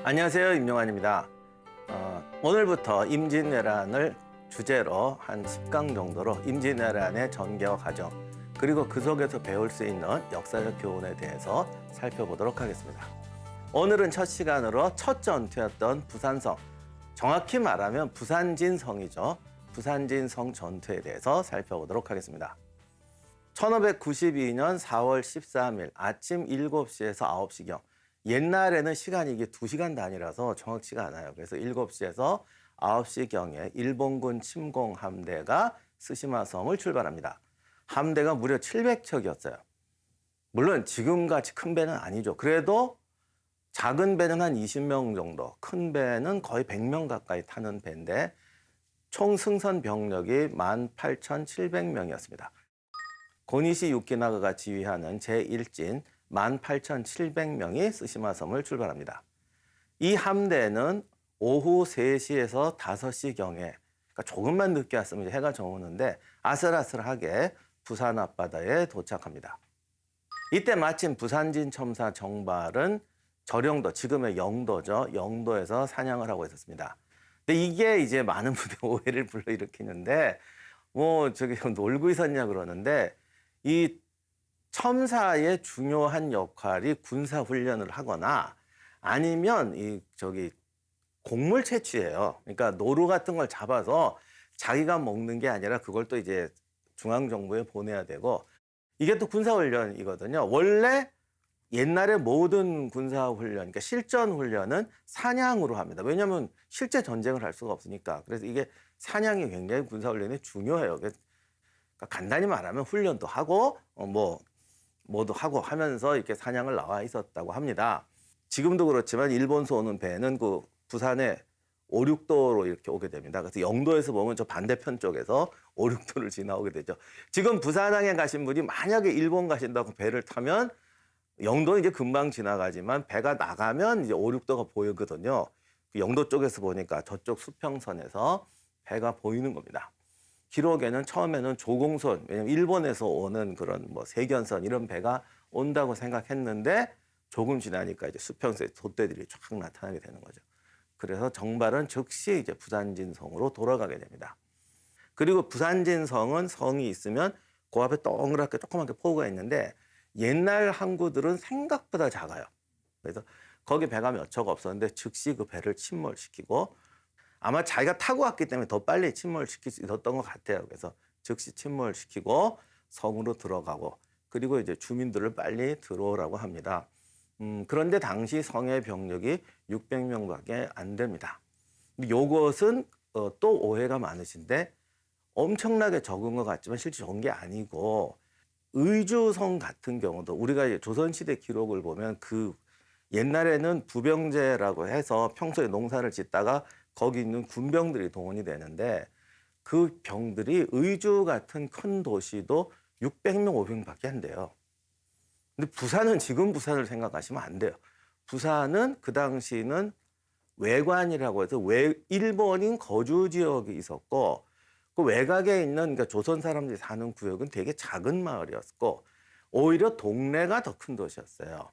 안녕하세요, 임용환입니다. 오늘부터 임진왜란을 주제로 한 10강 정도로 임진왜란의 전개와 과정, 그리고 그 속에서 배울 수 있는 역사적 교훈에 대해서 살펴보도록 하겠습니다. 오늘은 첫 시간으로 첫 전투였던 부산성, 정확히 말하면 부산진성이죠. 부산진성 전투에 대해서 살펴보도록 하겠습니다. 1592년 4월 13일 아침 7시에서 9시경, 옛날에는 시간이 이게 2시간 단위라서 정확치가 않아요. 그래서 7시에서 9시경에 일본군 침공 함대가 스시마섬을 출발합니다. 함대가 무려 700척이었어요. 물론 지금같이 큰 배는 아니죠. 그래도 작은 배는 한 20명 정도, 큰 배는 거의 100명 가까이 타는 배인데 총 승선 병력이 18,700명이었습니다. 고니시 유키나가가 지휘하는 제1진 18,700명이 스시마섬을 출발합니다. 이 함대는 오후 3시에서 5시경에, 그러니까 조금만 늦게 왔으면 이제 해가 저무는데 아슬아슬하게 부산 앞바다에 도착합니다. 이때 마침 부산진 첨사 정발은 저령도, 지금의 영도죠. 영도에서 사냥을 하고 있었습니다. 근데 이게 이제 많은 분들이 오해를 불러일으키는데 저기 놀고 있었냐 그러는데, 이 첨사의 중요한 역할이 군사훈련을 하거나 아니면 곡물 채취예요. 그러니까 노루 같은 걸 잡아서 자기가 먹는 게 아니라 그걸 또 이제 중앙정부에 보내야 되고, 이게 또 군사훈련이거든요. 원래 옛날에 모든 군사훈련, 그러니까 실전훈련은 사냥으로 합니다. 왜냐하면 실제 전쟁을 할 수가 없으니까. 그래서 이게 사냥이 굉장히 군사훈련이 중요해요. 그러니까 간단히 말하면 훈련도 하고 뭐도 하고 하면서 이렇게 사냥을 나와 있었다고 합니다. 지금도 그렇지만 일본서 오는 배는 그 부산에 5, 6도로 이렇게 오게 됩니다. 그래서 영도에서 보면 저 반대편 쪽에서 5, 6도를 지나오게 되죠. 지금 부산항에 가신 분이 만약에 일본 가신다고 배를 타면 영도는 이제 금방 지나가지만 배가 나가면 이제 5, 6도가 보이거든요. 영도 쪽에서 보니까 저쪽 수평선에서 배가 보이는 겁니다. 기록에는 처음에는 조공선, 왜냐면 일본에서 오는 그런 세견선 이런 배가 온다고 생각했는데 조금 지나니까 이제 수평선에 돛대들이 쫙 나타나게 되는 거죠. 그래서 정발은 즉시 이제 부산진성으로 돌아가게 됩니다. 그리고 부산진성은 성이 있으면 그 앞에 동그랗게 조그맣게 포구가 있는데 옛날 항구들은 생각보다 작아요. 그래서 거기 배가 몇 척 없었는데 즉시 그 배를 침몰시키고, 아마 자기가 타고 왔기 때문에 더 빨리 침몰시킬 수 있었던 것 같아요. 그래서 즉시 침몰시키고 성으로 들어가고, 그리고 이제 주민들을 빨리 들어오라고 합니다. 그런데 당시 성의 병력이 600명밖에 안 됩니다. 요것은 또 오해가 많으신데 엄청나게 적은 것 같지만 실제 적은 게 아니고, 의주성 같은 경우도 우리가 조선시대 기록을 보면 그 옛날에는 부병제라고 해서 평소에 농사를 짓다가 거기 있는 군병들이 동원이 되는데 그 병들이 의주 같은 큰 도시도 600명, 500명밖에 안 돼요. 근데 부산은 지금 부산을 생각하시면 안 돼요. 부산은 그 당시는 외관이라고 해서 일본인 거주 지역이 있었고, 그 외곽에 있는, 그러니까 조선 사람들이 사는 구역은 되게 작은 마을이었고 오히려 동네가 더 큰 도시였어요.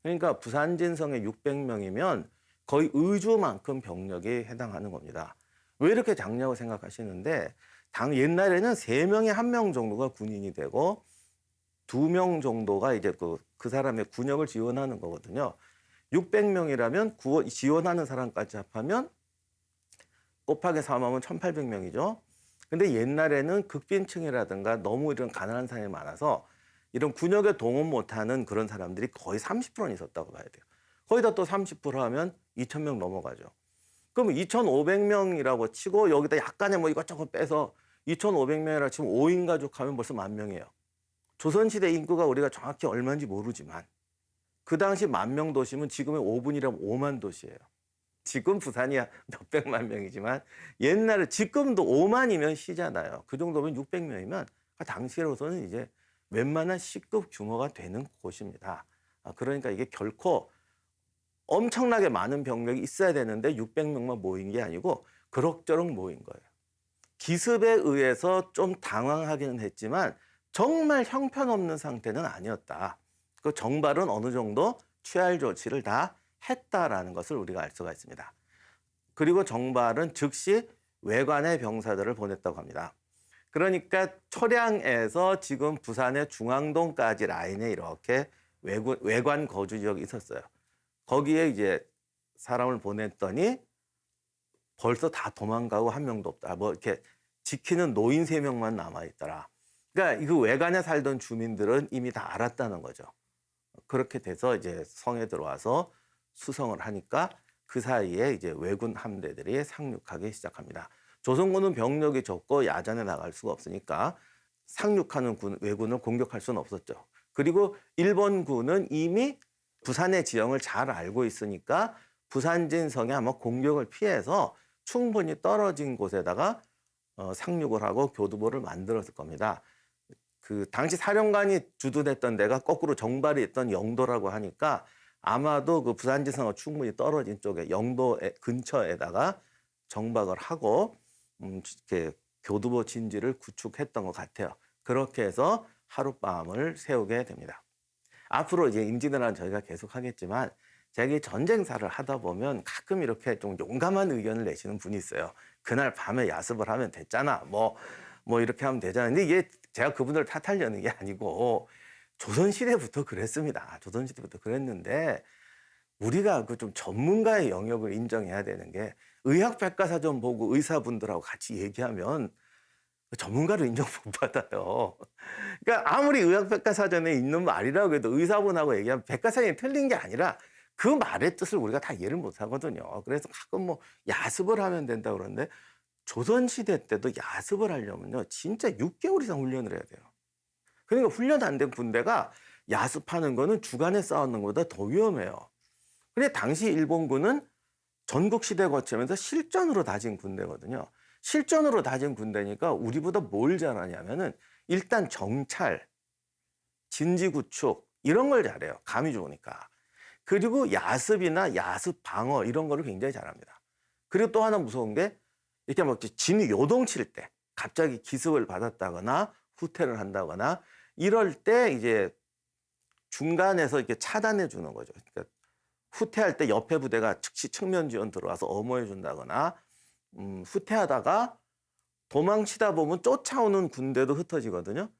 그러니까 부산진성에 600명이면 거의 의주만큼 병력이 해당하는 겁니다. 왜 이렇게 작냐고 생각하시는데, 옛날에는 3명에 1명 정도가 군인이 되고 2명 정도가 이제 그 사람의 군역을 지원하는 거거든요. 600명이라면 지원하는 사람까지 합하면 곱하기 3하면 1800명이죠. 근데 옛날에는 극빈층이라든가 너무 이런 가난한 사람이 많아서 이런 군역에 동원 못하는 그런 사람들이 거의 30%는 있었다고 봐야 돼요. 거기다 또 30% 하면 2,000명 넘어가죠. 그럼 2,500명이라고 치고 여기다 약간의 이것저것 빼서 2,500명이라 치면 5인 가족 하면 벌써 10,000명이에요. 조선시대 인구가 우리가 정확히 얼마인지 모르지만 그 당시 10,000명 도시면 지금의 5분이라면 5만 도시예요. 지금 부산이 몇백만 명이지만 옛날에 지금도 5만이면 시잖아요. 그 정도면 600명이면 당시로서는 이제 웬만한 C급 규모가 되는 곳입니다. 그러니까 이게 결코 엄청나게 많은 병력이 있어야 되는데 600명만 모인 게 아니고 그럭저럭 모인 거예요. 기습에 의해서 좀 당황하기는 했지만 정말 형편없는 상태는 아니었다. 그 정발은 어느 정도 취할 조치를 다 했다라는 것을 우리가 알 수가 있습니다. 그리고 정발은 즉시 외관의 병사들을 보냈다고 합니다. 그러니까 초량에서 지금 부산의 중앙동까지 라인에 이렇게 외관 거주 지역이 있었어요. 거기에 이제 사람을 보냈더니 벌써 다 도망가고 한 명도 없다. 뭐 이렇게 지키는 노인 3명만 남아있더라. 그러니까 그 외관에 살던 주민들은 이미 다 알았다는 거죠. 그렇게 돼서 이제 성에 들어와서 수성을 하니까 그 사이에 이제 왜군 함대들이 상륙하기 시작합니다. 조선군은 병력이 적고 야전에 나갈 수가 없으니까 상륙하는 왜군을 공격할 수는 없었죠. 그리고 일본군은 이미 부산의 지형을 잘 알고 있으니까 부산진성에 아마 공격을 피해서 충분히 떨어진 곳에다가 상륙을 하고 교두보를 만들었을 겁니다. 그 당시 사령관이 주둔했던 데가 거꾸로 정발이 있던 영도라고 하니까 아마도 그 부산진성과 충분히 떨어진 쪽에 영도 근처에다가 정박을 하고 이렇게 교두보 진지를 구축했던 것 같아요. 그렇게 해서 하룻밤을 세우게 됩니다. 앞으로 이제 임진왜란 저희가 계속 하겠지만 제가 전쟁사를 하다 보면 가끔 이렇게 좀 용감한 의견을 내시는 분이 있어요. 그날 밤에 야습을 하면 됐잖아. 뭐 이렇게 하면 되잖아. 근데 이게 제가 그분들 탓하려는 게 아니고 조선시대부터 그랬습니다. 조선시대부터 그랬는데 우리가 그 좀 전문가의 영역을 인정해야 되는 게 의학백과사전 보고 의사분들하고 같이 얘기하면 전문가로 인정 못 받아요. 그러니까 아무리 의학백과사전에 있는 말이라고 해도 의사분하고 얘기하면 백과사전이 틀린 게 아니라 그 말의 뜻을 우리가 다 이해를 못 하거든요. 그래서 가끔 뭐 야습을 하면 된다 그러는데 조선시대 때도 야습을 하려면요. 진짜 6개월 이상 훈련을 해야 돼요. 그러니까 훈련 안 된 군대가 야습하는 거는 주간에 싸우는 것보다 더 위험해요. 근데 당시 일본군은 전국시대 거치면서 실전으로 다진 군대거든요. 실전으로 다진 군대니까 우리보다 뭘 잘하냐면은 일단 정찰, 진지구축 이런 걸 잘해요. 감이 좋으니까. 그리고 야습이나 야습 방어 이런 거를 굉장히 잘합니다. 그리고 또 하나 무서운 게 이렇게 막 진이 요동칠 때 갑자기 기습을 받았다거나 후퇴를 한다거나 이럴 때 이제 중간에서 이렇게 차단해 주는 거죠. 그러니까 후퇴할 때 옆에 부대가 즉시 측면 지원 들어와서 엄호해 준다거나 후퇴하다가 도망치다 보면 쫓아오는 군대도 흩어지거든요.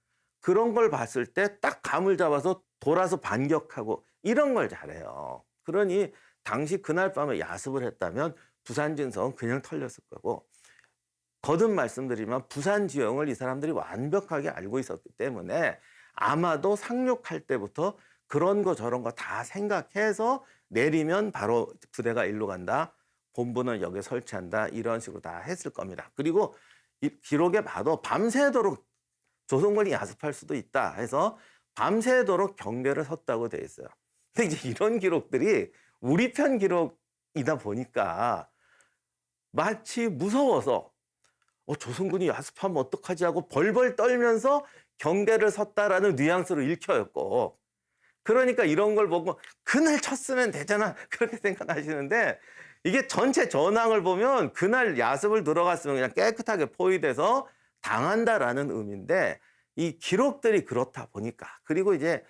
그런 걸 봤을 때 딱 감을 잡아서 돌아서 반격하고 이런 걸 잘해요. 그러니 당시 그날 밤에 야습을 했다면 부산진성은 그냥 털렸을 거고 거듭 말씀드리면 부산 지형을 이 사람들이 완벽하게 알고 있었기 때문에 아마도 상륙할 때부터 그런 거 저런 거 다 생각해서 내리면 바로 부대가 일로 간다. 본부는 여기에 설치한다. 이런 식으로 다 했을 겁니다. 그리고 이 기록에 봐도 밤새도록 조선군이 야습할 수도 있다 해서 밤새도록 경계를 섰다고 돼 있어요. 근데 이제 이런 기록들이 우리 편 기록이다 보니까 마치 무서워서 조선군이 야습하면 어떡하지 하고 벌벌 떨면서 경계를 섰다라는 뉘앙스로 읽혀였고 그러니까 이런 걸 보고 그날 쳤으면 되잖아 그렇게 생각하시는데 이게 전체 전황을 보면 그날 야습을 들어갔으면 그냥 깨끗하게 포위돼서 당한다라는 의미인데 이 기록들이 그렇다 보니까 그리고 이제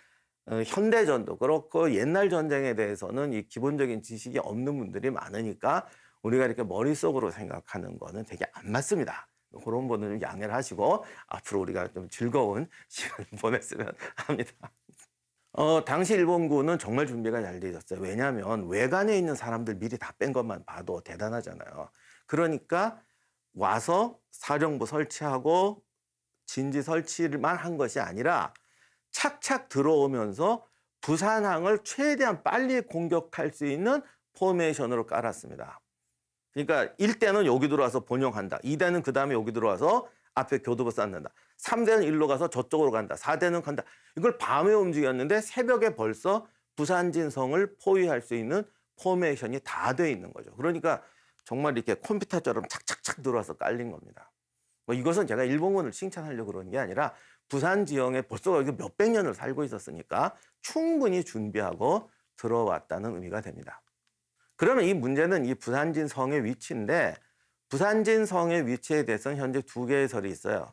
현대전도 그렇고 옛날 전쟁에 대해서는 이 기본적인 지식이 없는 분들이 많으니까 우리가 이렇게 머릿속으로 생각하는 거는 되게 안 맞습니다. 그런 거는 좀 양해를 하시고 앞으로 우리가 좀 즐거운 시간을 보냈으면 합니다. 당시 일본군은 정말 준비가 잘 돼 있었어요. 왜냐하면 외관에 있는 사람들 미리 다 뺀 것만 봐도 대단하잖아요. 그러니까 와서 사령부 설치하고 진지 설치만 한 것이 아니라 착착 들어오면서 부산항을 최대한 빨리 공격할 수 있는 포메이션으로 깔았습니다. 그러니까 1대는 여기 들어와서 본영한다. 2대는 그 다음에 여기 들어와서 앞에 교두보 쌓는다. 3대는 일로 가서 저쪽으로 간다. 4대는 간다. 이걸 밤에 움직였는데 새벽에 벌써 부산진성을 포위할 수 있는 포메이션이 다 돼 있는 거죠. 그러니까 정말 이렇게 컴퓨터처럼 착착착 들어와서 깔린 겁니다. 이것은 제가 일본군을 칭찬하려고 그러는 게 아니라 부산 지형에 벌써 여기 몇백 년을 살고 있었으니까 충분히 준비하고 들어왔다는 의미가 됩니다. 그러면 이 문제는 이 부산진성의 위치인데 부산진성의 위치에 대해서는 현재 2개의 설이 있어요.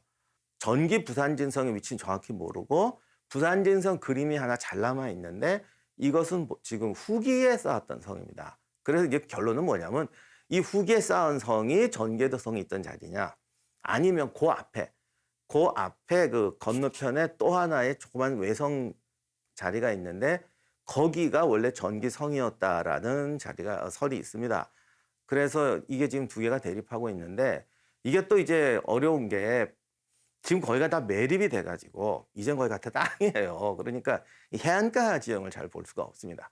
전기 부산진성의 위치는 정확히 모르고 부산진성 그림이 하나 잘 남아 있는데 이것은 지금 후기에 쌓았던 성입니다. 그래서 이제 결론은 뭐냐면 이 후기에 쌓은 성이 전개도성이 있던 자리냐 아니면 그 앞에 그 건너편에 또 하나의 조그만 외성 자리가 있는데 거기가 원래 전기성이었다라는 자리가 설이 있습니다. 그래서 이게 지금 두 개가 대립하고 있는데 이게 또 이제 어려운 게 지금 거기가 다 매립이 돼가지고 이젠 거기가 다 땅이에요. 그러니까 이 해안가 지형을 잘 볼 수가 없습니다.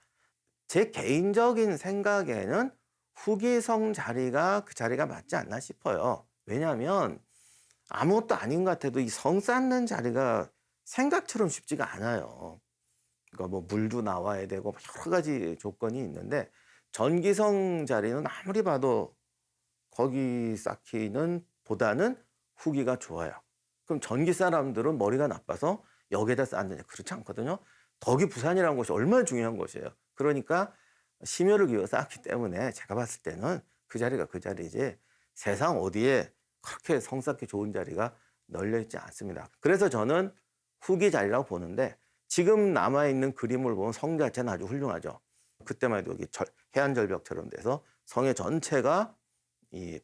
제 개인적인 생각에는 후기성 자리가 그 자리가 맞지 않나 싶어요. 왜냐하면 아무것도 아닌 것 같아도 이 성 쌓는 자리가 생각처럼 쉽지가 않아요. 그러니까 뭐 물도 나와야 되고 여러 가지 조건이 있는데 전기성 자리는 아무리 봐도 거기 쌓기는 보다는 후기가 좋아요. 그럼 전기 사람들은 머리가 나빠서 여기에다 쌓느냐? 그렇지 않거든요. 덕이 부산이라는 곳이 얼마나 중요한 곳이에요. 그러니까 심혈을 기울여 쌓기 때문에 제가 봤을 때는 그 자리가 그 자리지 세상 어디에 그렇게 성 쌓기 좋은 자리가 널려 있지 않습니다. 그래서 저는 후기 자리라고 보는데 지금 남아있는 그림을 보면 성 자체는 아주 훌륭하죠. 그때만 해도 여기 해안절벽처럼 돼서 성의 전체가 이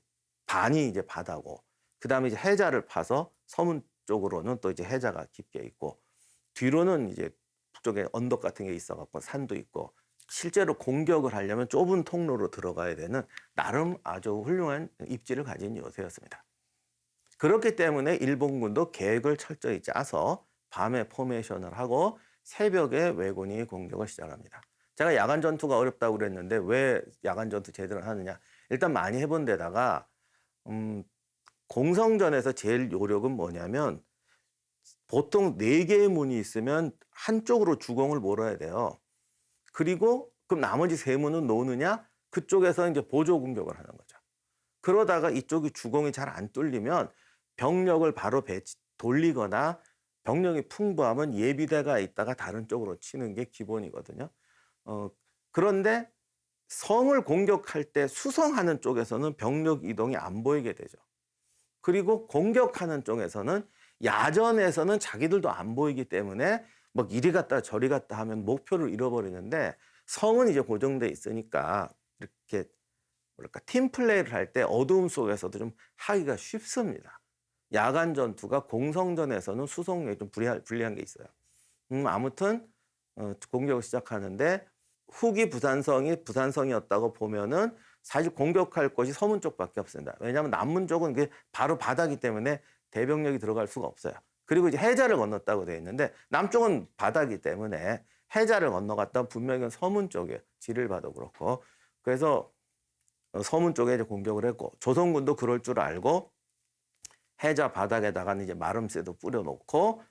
반이 이제 바다고 그 다음에 이제 해자를 파서 서문 쪽으로는 또 이제 해자가 깊게 있고 뒤로는 이제 북쪽에 언덕 같은 게 있어갖고 산도 있고 실제로 공격을 하려면 좁은 통로로 들어가야 되는 나름 아주 훌륭한 입지를 가진 요새였습니다. 그렇기 때문에 일본군도 계획을 철저히 짜서 밤에 포메이션을 하고 새벽에 왜군이 공격을 시작합니다. 제가 야간 전투가 어렵다고 그랬는데 왜 야간 전투 제대로 하느냐. 일단 많이 해본 데다가 공성전에서 제일 요력은 뭐냐면 보통 4개의 문이 있으면 한쪽으로 주공을 몰아야 돼요. 그리고 그럼 나머지 3문은 놓느냐? 그쪽에서 이제 보조 공격을 하는 거죠. 그러다가 이쪽이 주공이 잘 안 뚫리면 병력을 바로 돌리거나 병력이 풍부하면 예비대가 있다가 다른 쪽으로 치는 게 기본이거든요. 그런데 성을 공격할 때 수성하는 쪽에서는 병력 이동이 안 보이게 되죠. 그리고 공격하는 쪽에서는 야전에서는 자기들도 안 보이기 때문에 막 이리 갔다 저리 갔다 하면 목표를 잃어버리는데 성은 이제 고정돼 있으니까 이렇게 뭐랄까 팀 플레이를 할 때 어두움 속에서도 좀 하기가 쉽습니다. 야간 전투가 공성전에서는 수송에 좀 불리한 게 있어요. 아무튼 공격을 시작하는데 후기 부산성이었다고 보면은 사실 공격할 곳이 서문 쪽밖에 없습니다. 왜냐하면 남문 쪽은 이게 바로 바다기 때문에 대병력이 들어갈 수가 없어요. 그리고 이제 해자를 건넜다고 되어 있는데 남쪽은 바다기 때문에 해자를 건너갔다 분명히 서문 쪽에 지를 봐도 그렇고 그래서 서문 쪽에 이제 공격을 했고 조선군도 그럴 줄 알고 해자 바닥에다가는 이제 마름새도 뿌려놓고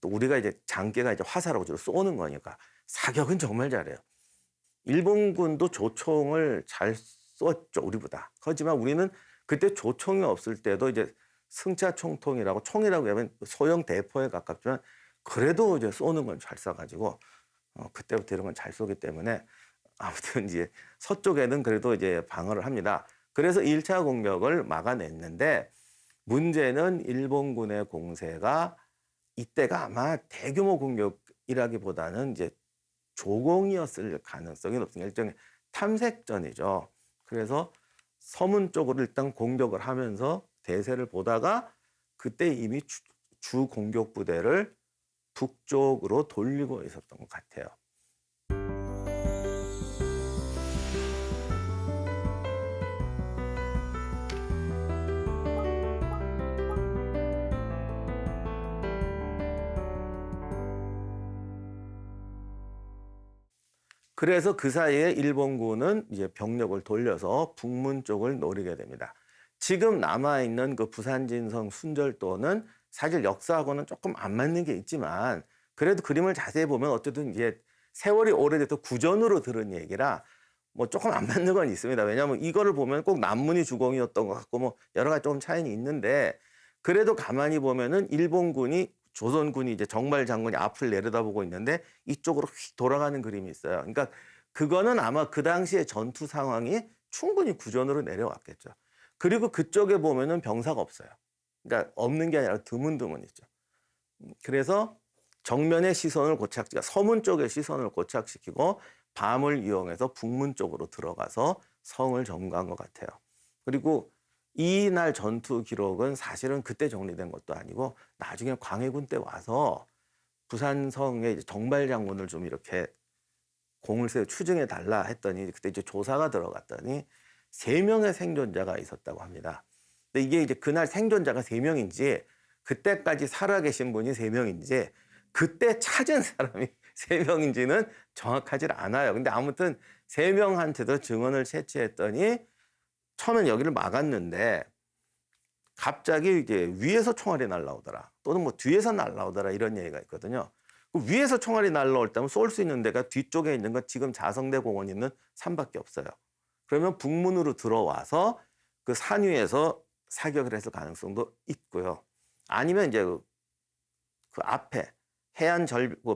또 우리가 이제 장계가 이제 화살하고 주로 쏘는 거니까 사격은 정말 잘해요. 일본군도 조총을 잘 쏘죠 우리보다. 하지만 우리는 그때 조총이 없을 때도 이제 승차총통이라고 총이라고 하면 소형 대포에 가깝지만 그래도 이제 쏘는 건 잘 쏴가지고 그때부터 이런 건 잘 쏘기 때문에 아무튼 이제 서쪽에는 그래도 이제 방어를 합니다. 그래서 1차 공격을 막아냈는데 문제는 일본군의 공세가 이때가 아마 대규모 공격이라기보다는 이제 조공이었을 가능성이 높습니다. 일종의 탐색전이죠. 그래서 서문 쪽으로 일단 공격을 하면서 대세를 보다가 그때 이미 주 공격 부대를 북쪽으로 돌리고 있었던 것 같아요. 그래서 그 사이에 일본군은 이제 병력을 돌려서 북문 쪽을 노리게 됩니다. 지금 남아있는 그 부산진성 순절도는 사실 역사하고는 조금 안 맞는 게 있지만 그래도 그림을 자세히 보면 어쨌든 이제 세월이 오래돼서 구전으로 들은 얘기라 뭐 조금 안 맞는 건 있습니다. 왜냐하면 이거를 보면 꼭 남문이 주공이었던 것 같고 뭐 여러 가지 조금 차이는 있는데 그래도 가만히 보면은 일본군이 조선군이 이제 정말 장군이 앞을 내려다보고 있는데 이쪽으로 휙 돌아가는 그림이 있어요. 그러니까 그거는 아마 그 당시의 전투 상황이 충분히 구전으로 내려왔겠죠. 그리고 그쪽에 보면은 병사가 없어요. 그러니까 없는 게 아니라 드문드문 있죠. 그래서 정면의 시선을 고착지가 서문 쪽의 시선을 고착시키고 밤을 이용해서 북문 쪽으로 들어가서 성을 점거한 것 같아요. 그리고 이날 전투 기록은 사실은 그때 정리된 것도 아니고 나중에 광해군 때 와서 부산성의 정발 장군을 좀 이렇게 공을 세워 추증해 달라 했더니 그때 이제 조사가 들어갔더니 3명의 생존자가 있었다고 합니다. 근데 이게 이제 그날 생존자가 3명인지 그때까지 살아계신 분이 3명인지 그때 찾은 사람이 3명인지는 정확하지 않아요. 근데 아무튼 3명한테도 증언을 채취했더니 처음엔 여기를 막았는데 갑자기 이제 위에서 총알이 날라오더라. 또는 뭐 뒤에서 날라오더라 이런 얘기가 있거든요. 위에서 총알이 날라올 때면 쏠 수 있는 데가 뒤쪽에 있는 건 지금 자성대 공원에 있는 산밖에 없어요. 그러면 북문으로 들어와서 그 산 위에서 사격을 했을 가능성도 있고요. 아니면 이제 그 앞에 해안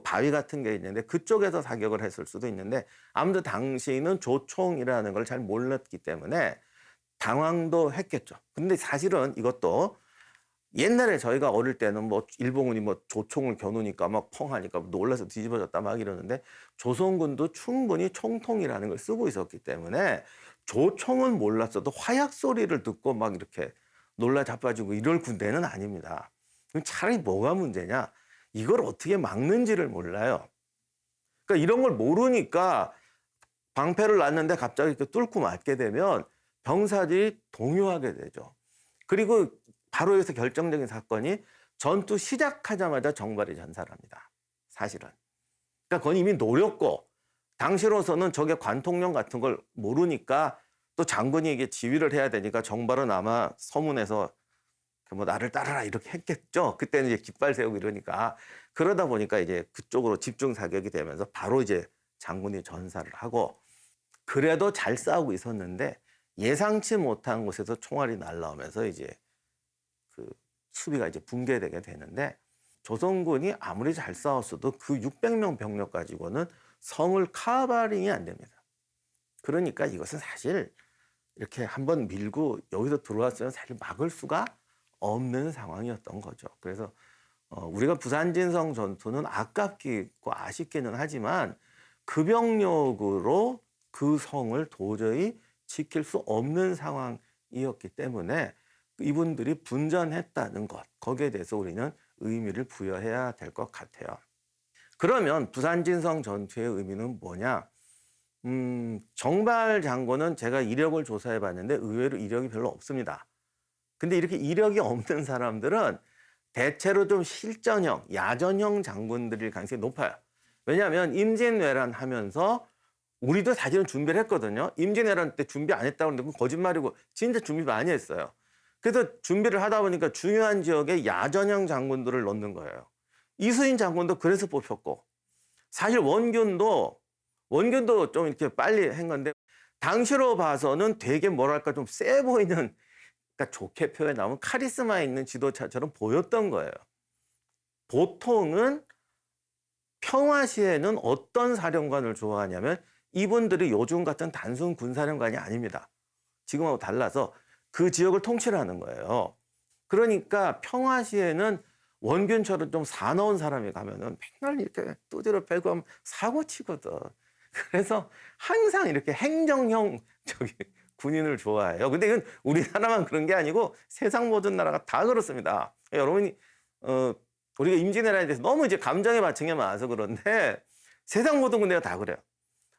바위 같은 게 있는데 그쪽에서 사격을 했을 수도 있는데 아무튼 당시에는 조총이라는 걸 잘 몰랐기 때문에 당황도 했겠죠. 근데 사실은 이것도 옛날에 저희가 어릴 때는 뭐 일본군이 뭐 조총을 겨누니까 막 펑하니까 놀라서 뒤집어졌다 막 이러는데 조선군도 충분히 총통이라는 걸 쓰고 있었기 때문에 조총은 몰랐어도 화약 소리를 듣고 막 이렇게 놀라 자빠지고 이럴 군대는 아닙니다. 차라리 뭐가 문제냐? 이걸 어떻게 막는지를 몰라요. 그러니까 이런 걸 모르니까 방패를 놨는데 갑자기 이렇게 뚫고 맞게 되면 병사들이 동요하게 되죠. 그리고 바로 여기서 결정적인 사건이 전투 시작하자마자 정발이 전사합니다. 사실은. 그러니까 그건 이미 노렸고 당시로서는 적의 관통령 같은 걸 모르니까 또 장군이 이게 지휘를 해야 되니까 정발은 아마 서문에서 뭐 나를 따르라 이렇게 했겠죠. 그때는 이제 깃발 세우고 이러니까 그러다 보니까 이제 그쪽으로 집중 사격이 되면서 바로 이제 장군이 전사를 하고 그래도 잘 싸우고 있었는데 예상치 못한 곳에서 총알이 날라오면서 이제 그 수비가 이제 붕괴되게 되는데 조선군이 아무리 잘 싸웠어도 그 600명 병력 가지고는 성을 카바링이 안 됩니다. 그러니까 이것은 사실 이렇게 한번 밀고 여기서 들어왔으면 사실 막을 수가 없는 상황이었던 거죠. 그래서 우리가 부산진성 전투는 아깝고 아쉽기는 하지만 그 병력으로 그 성을 도저히 지킬 수 없는 상황이었기 때문에 이분들이 분전했다는 것, 거기에 대해서 우리는 의미를 부여해야 될 것 같아요. 그러면 부산진성 전투의 의미는 뭐냐? 정발 장군은 제가 이력을 조사해 봤는데 의외로 이력이 별로 없습니다. 근데 이렇게 이력이 없는 사람들은 대체로 좀 실전형, 야전형 장군들일 가능성이 높아요. 왜냐하면 임진왜란 하면서 우리도 사실은 준비를 했거든요. 임진왜란 때 준비 안 했다고 하는데 그건 거짓말이고 진짜 준비 많이 했어요. 그래서 준비를 하다 보니까 중요한 지역에 야전형 장군들을 넣는 거예요. 이수인 장군도 그래서 뽑혔고 사실 원균도 좀 이렇게 빨리 한 건데 당시로 봐서는 되게 뭐랄까 좀 세 보이는 그러니까 좋게 표현하면 카리스마 있는 지도자처럼 보였던 거예요. 보통은 평화시에는 어떤 사령관을 좋아하냐면 이분들이 요즘 같은 단순 군사령관이 아닙니다. 지금하고 달라서 그 지역을 통치를 하는 거예요. 그러니까 평화시에는 원균처럼 좀 사나운 사람이 가면은 맨날 이렇게 두드려 패고 하면 사고 치거든. 그래서 항상 이렇게 행정형 군인을 좋아해요. 근데 이건 우리나라만 그런 게 아니고 세상 모든 나라가 다 그렇습니다. 여러분이 우리가 임진왜란에 대해서 너무 이제 감정의 바탕이 많아서 그런데 세상 모든 군대가 다 그래요.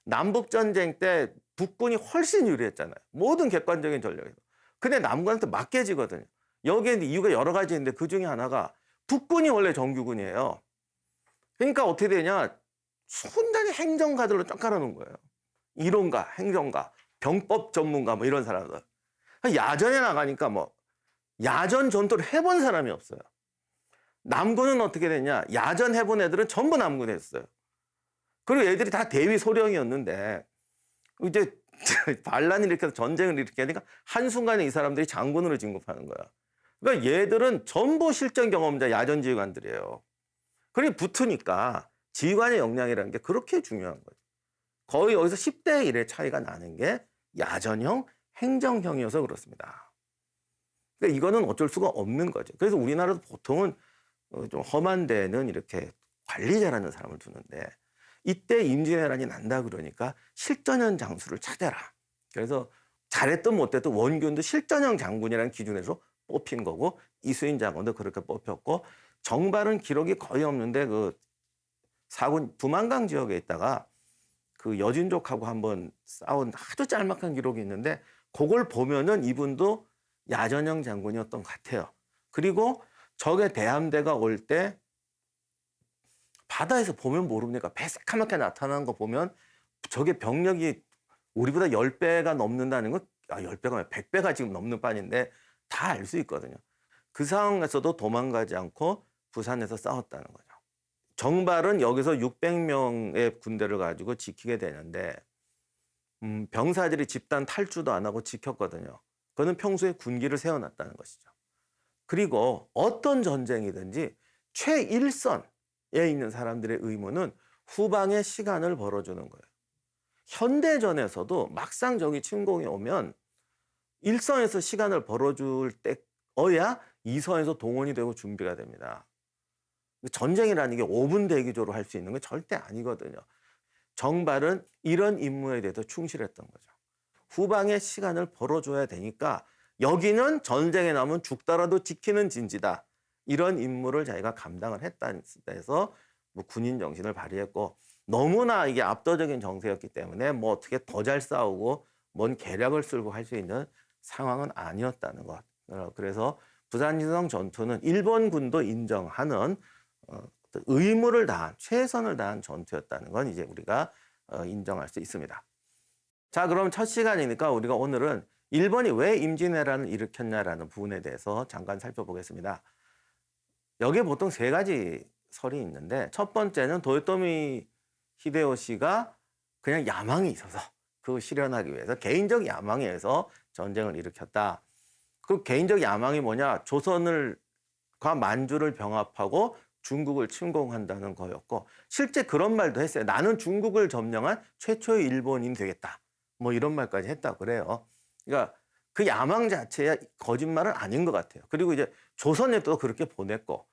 남북전쟁 때 북군이 훨씬 유리했잖아요. 모든 객관적인 전력에서. 근데 남군한테 맞게 지거든요. 여기에 이유가 여러 가지 있는데 그 중에 하나가 북군이 원래 정규군이에요. 그러니까 어떻게 되냐. 순전히 행정가들로 쫙 깔아놓은 거예요. 이론가, 행정가, 병법 전문가 뭐 이런 사람들. 야전에 나가니까 뭐 야전 전투를 해본 사람이 없어요. 남군은 어떻게 되냐. 야전 해본 애들은 전부 남군에 했어요. 그리고 애들이 다 대위 소령이었는데 이제 반란을 일으켜서 전쟁을 일으키니까 한순간에 이 사람들이 장군으로 진급하는 거야. 그러니까 얘들은 전부 실전 경험자 야전 지휘관들이에요. 그러니 붙으니까 지휘관의 역량이라는 게 그렇게 중요한 거죠. 거의 여기서 10대 1의 차이가 나는 게 야전형, 행정형이어서 그렇습니다. 그러니까 이거는 어쩔 수가 없는 거죠. 그래서 우리나라도 보통은 좀 험한 데는 이렇게 관리자라는 사람을 두는데 이때 임진왜란이 난다 그러니까 실전형 장수를 찾아라. 그래서 잘했든 못했든 원균도 실전형 장군이라는 기준에서 뽑힌 거고 이수인 장군도 그렇게 뽑혔고 정발은 기록이 거의 없는데 그 사군 두만강 지역에 있다가 그 여진족하고 한번 싸운 아주 짤막한 기록이 있는데 그걸 보면은 이분도 야전형 장군이었던 것 같아요. 그리고 적의 대함대가 올 때 바다에서 보면 모릅니까? 배 새카맣게 나타나는 거 보면 적의 병력이 우리보다 10배가 넘는다는 건 10배가 아니라 100배가 지금 넘는 판인데 다 알 수 있거든요. 그 상황에서도 도망가지 않고 부산에서 싸웠다는 거죠. 정발은 여기서 600명의 군대를 가지고 지키게 되는데 병사들이 집단 탈주도 안 하고 지켰거든요. 그거는 평소에 군기를 세워놨다는 것이죠. 그리고 어떤 전쟁이든지 최일선에 있는 사람들의 의무는 후방에 시간을 벌어주는 거예요. 현대전에서도 막상 적이 침공이 오면 일선에서 시간을 벌어줄 때어야 이선에서 동원이 되고 준비가 됩니다. 전쟁이라는 게 5분 대기조로 할 수 있는 건 절대 아니거든요. 정발은 이런 임무에 대해서 충실했던 거죠. 후방에 시간을 벌어줘야 되니까 여기는 전쟁에 나오면 죽더라도 지키는 진지다. 이런 임무를 자기가 감당을 했다는 데서 뭐 군인 정신을 발휘했고 너무나 이게 압도적인 정세였기 때문에 뭐 어떻게 더 잘 싸우고 뭔 계략을 쓸고 할 수 있는 상황은 아니었다는 것. 그래서 부산지성 전투는 일본군도 인정하는 의무를 다한 최선을 다한 전투였다는 건 이제 우리가 인정할 수 있습니다. 자, 그럼 첫 시간이니까 우리가 오늘은 일본이 왜 임진왜란을 일으켰냐라는 부분에 대해서 잠깐 살펴보겠습니다. 여기에 보통 세 가지 설이 있는데 첫 번째는 도요토미 히데요시가 그냥 야망이 있어서 그걸 실현하기 위해서 개인적 야망에 의해서 전쟁을 일으켰다. 그 개인적 야망이 뭐냐? 조선과 만주를 병합하고 중국을 침공한다는 거였고 실제 그런 말도 했어요. 나는 중국을 점령한 최초의 일본인이 되겠다. 뭐 이런 말까지 했다 그래요. 그러니까 그 야망 자체야 거짓말은 아닌 것 같아요. 그리고 이제 조선에도 그렇게 보냈고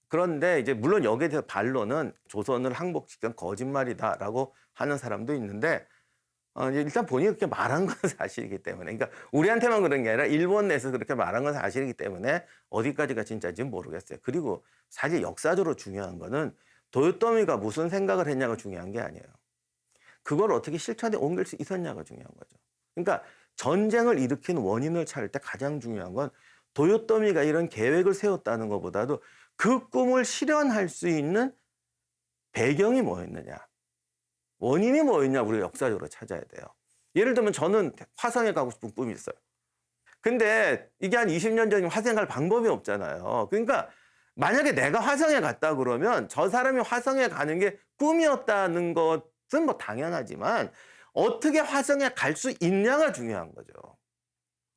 그런데 이제 물론 여기에 대해서 반론은 조선을 항복시킨 거짓말이다라고 하는 사람도 있는데 일단 본인이 그렇게 말한 건 사실이기 때문에 그러니까 우리한테만 그런 게 아니라 일본 내에서 그렇게 말한 건 사실이기 때문에 어디까지가 진짜인지 모르겠어요. 그리고 사실 역사적으로 중요한 거는 도요토미가 무슨 생각을 했냐가 중요한 게 아니에요. 그걸 어떻게 실천에 옮길 수 있었냐가 중요한 거죠. 그러니까 전쟁을 일으킨 원인을 찾을 때 가장 중요한 건 도요토미가 이런 계획을 세웠다는 것보다도 그 꿈을 실현할 수 있는 배경이 뭐였느냐. 원인이 뭐였냐 우리가 역사적으로 찾아야 돼요. 예를 들면 저는 화성에 가고 싶은 꿈이 있어요. 근데 이게 한 20년 전이면 화성에 갈 방법이 없잖아요. 그러니까 만약에 내가 화성에 갔다 그러면 저 사람이 화성에 가는 게 꿈이었다는 것은 뭐 당연하지만 어떻게 화성에 갈 수 있냐가 중요한 거죠.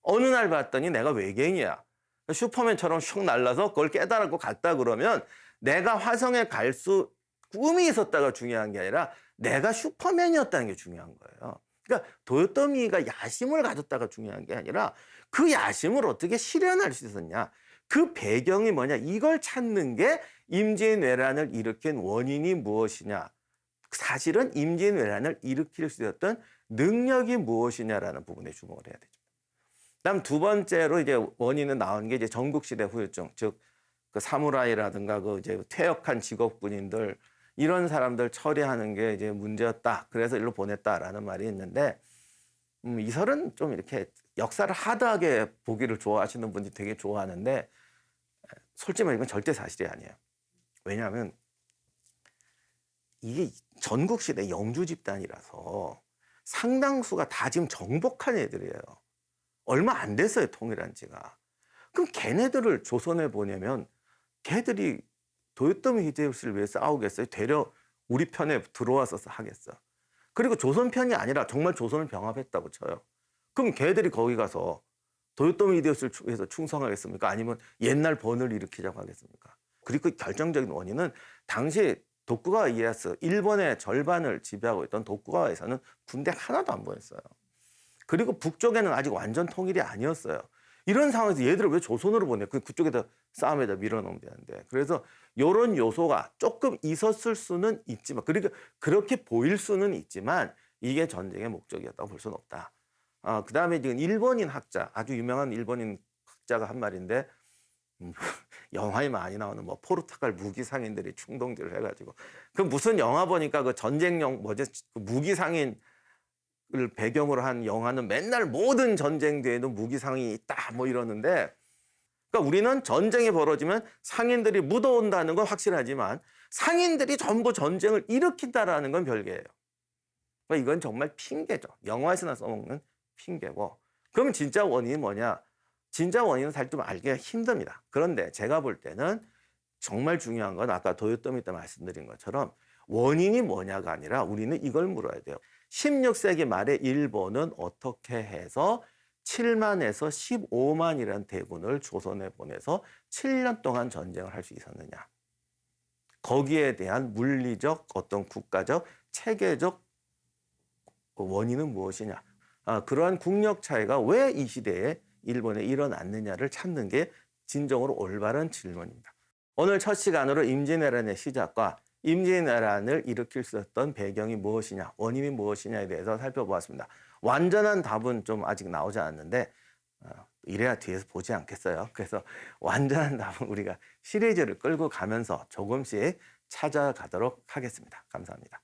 어느 날 봤더니 내가 외계인이야. 슈퍼맨처럼 슉 날라서 그걸 깨달았고 갔다 그러면 내가 화성에 갈 수 꿈이 있었다가 중요한 게 아니라 내가 슈퍼맨이었다는 게 중요한 거예요. 그러니까 도요토미가 야심을 가졌다가 중요한 게 아니라 그 야심을 어떻게 실현할 수 있었냐. 그 배경이 뭐냐. 이걸 찾는 게 임진왜란을 일으킨 원인이 무엇이냐. 사실은 임진왜란을 일으킬 수 있었던 능력이 무엇이냐라는 부분에 주목을 해야 되죠. 그다음 두 번째로 이제 원인은 나온 게 이제 전국시대 후유증, 즉 그 사무라이라든가 그 이제 퇴역한 직업군인들 이런 사람들 처리하는 게 이제 문제였다. 그래서 일로 보냈다라는 말이 있는데 이 설은 좀 이렇게 역사를 하드하게 보기를 좋아하시는 분들이 되게 좋아하는데 솔직히 말하면 이건 절대 사실이 아니에요. 왜냐하면 이게 전국시대 영주 집단이라서 상당수가 다 지금 정복한 애들이에요. 얼마 안 됐어요, 통일한 지가. 그럼 걔네들을 조선에 보내면 걔들이 도요토미 히데요시를 위해 싸우겠어요? 되려 우리 편에 들어와서 하겠어. 그리고 조선 편이 아니라 정말 조선을 병합했다고 쳐요. 그럼 걔들이 거기 가서 도요토미 히데요시를 위해서 충성하겠습니까? 아니면 옛날 번을 일으키자고 하겠습니까? 그리고 그 결정적인 원인은 당시 도쿠가와 이에야스, 일본의 절반을 지배하고 있던 도쿠가와에서는 군대 하나도 안 보냈어요. 그리고 북쪽에는 아직 완전 통일이 아니었어요. 이런 상황에서 얘들을 왜 조선으로 보내? 그쪽에다 싸움에다 밀어넣으면 되는데. 그래서 이런 요소가 조금 있었을 수는 있지만, 그러니까 그렇게 보일 수는 있지만 이게 전쟁의 목적이었다고 볼 수는 없다. 그다음에 지금 일본인 학자, 아주 유명한 일본인 학자가 한 말인데, 영화에 많이 나오는 뭐 포르투갈 무기 상인들이 충동질을 해가지고, 그 무슨 영화 보니까 그 전쟁용 뭐지, 그 무기 상인을 배경으로 한 영화는 맨날 모든 전쟁 뒤에도 무기 상인이 있다 뭐 이러는데, 그러니까 우리는 전쟁이 벌어지면 상인들이 묻어온다는 건 확실하지만 상인들이 전부 전쟁을 일으킨다라는 건 별개예요. 그러니까 이건 정말 핑계죠. 영화에서나 써먹는 핑계고. 그럼 진짜 원인이 뭐냐? 진짜 원인은 사실 좀 알기가 힘듭니다. 그런데 제가 볼 때는 정말 중요한 건 아까 도요토미 때 말씀드린 것처럼 원인이 뭐냐가 아니라 우리는 이걸 물어야 돼요. 16세기 말에 일본은 어떻게 해서 7만에서 15만이라는 대군을 조선에 보내서 7년 동안 전쟁을 할 수 있었느냐. 거기에 대한 물리적, 어떤 국가적, 체계적 원인은 무엇이냐. 그러한 국력 차이가 왜 이 시대에 일본에 일어났느냐를 찾는 게 진정으로 올바른 질문입니다. 오늘 첫 시간으로 임진왜란의 시작과 임진왜란을 일으킬 수 있었던 배경이 무엇이냐, 원인이 무엇이냐에 대해서 살펴보았습니다. 완전한 답은 좀 아직 나오지 않는데 이래야 뒤에서 보지 않겠어요. 그래서 완전한 답은 우리가 시리즈를 끌고 가면서 조금씩 찾아가도록 하겠습니다. 감사합니다.